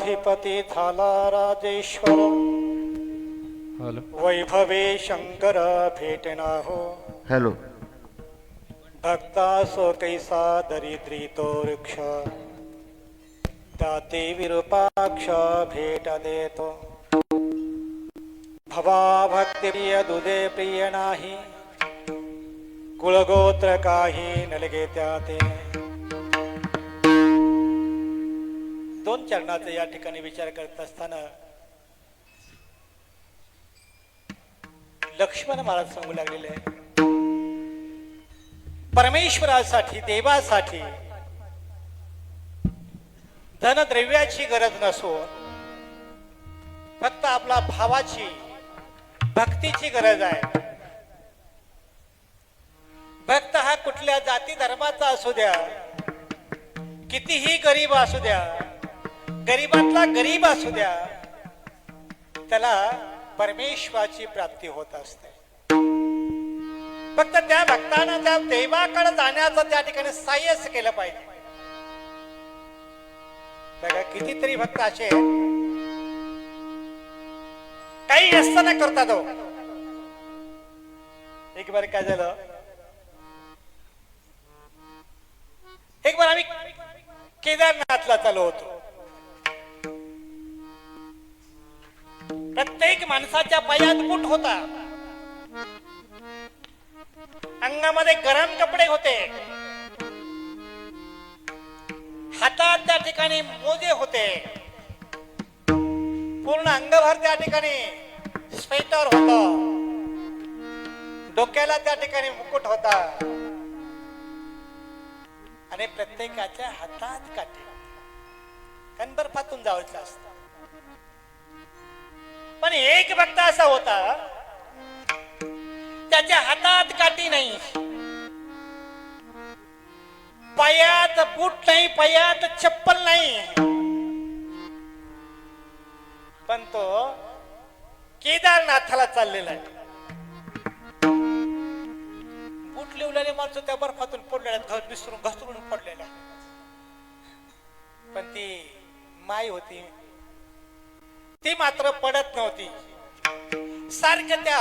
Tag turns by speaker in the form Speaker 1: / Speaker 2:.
Speaker 1: विश्वाधिपती झाला राजेश्वर,
Speaker 2: हॅलो
Speaker 1: वैभवे शंकर भेटना हो.
Speaker 2: हॅलो
Speaker 1: भक्ता सो कैसा दरिद्री तो वृक्ष, दाते विरूपाक्ष भेट देतो. भवा भक्ती प्रिय दुधे प्रिय नाही, कुळगोत्र काही नलगे त्याते. दोन चरणाचा या ठिकाणी विचार करत असताना लक्ष्मण महाराज सांगू लागलेले आहे, परमेश्वरासाठी देवासाठी धनद्रव्याची गरज नसून फक्त आपला भावाची भक्तीची गरज आहे. भक्त हा कुठल्या जाती धर्माचा असू द्या, कितीही गरीब असू द्या, गरीबातला गरीब असू द्या, त्याला परमेश्वराची प्राप्ती होत असते. फक्त त्या भक्तानं त्या देवाकडे जाण्याचं त्या ठिकाणी साह्यच केलं पाहिजे. बघा कितीतरी भक्त असे काही असताना करतात. एक बार काय झालं, एक बार आम्ही केदारनाथला चालू होतो. प्रत्येक माणसाच्या पायात बूट होता, अंगामध्ये गरम कपडे होते, हातात त्या ठिकाणी मोजे होते, पूर्ण अंगभर त्या ठिकाणी स्वेटर होता, डोक्याला त्या ठिकाणी मुकुट होता आणि प्रत्येकाच्या हातात काठी. कारण बर्फातून जायचं असतं. पण एक भक्त असा होता, त्याच्या हातात काठी नाही, पायात बूट नाही, पायात चप्पल नाही, पण तो केदारनाथाला चाललेला आहे. बूट लिवलेले माणसं त्या बर्फातून पडलेल्या, घसरून पडलेल्या. पण ती माई होती, ती मात्र पडत नव्हती. सारखं त्या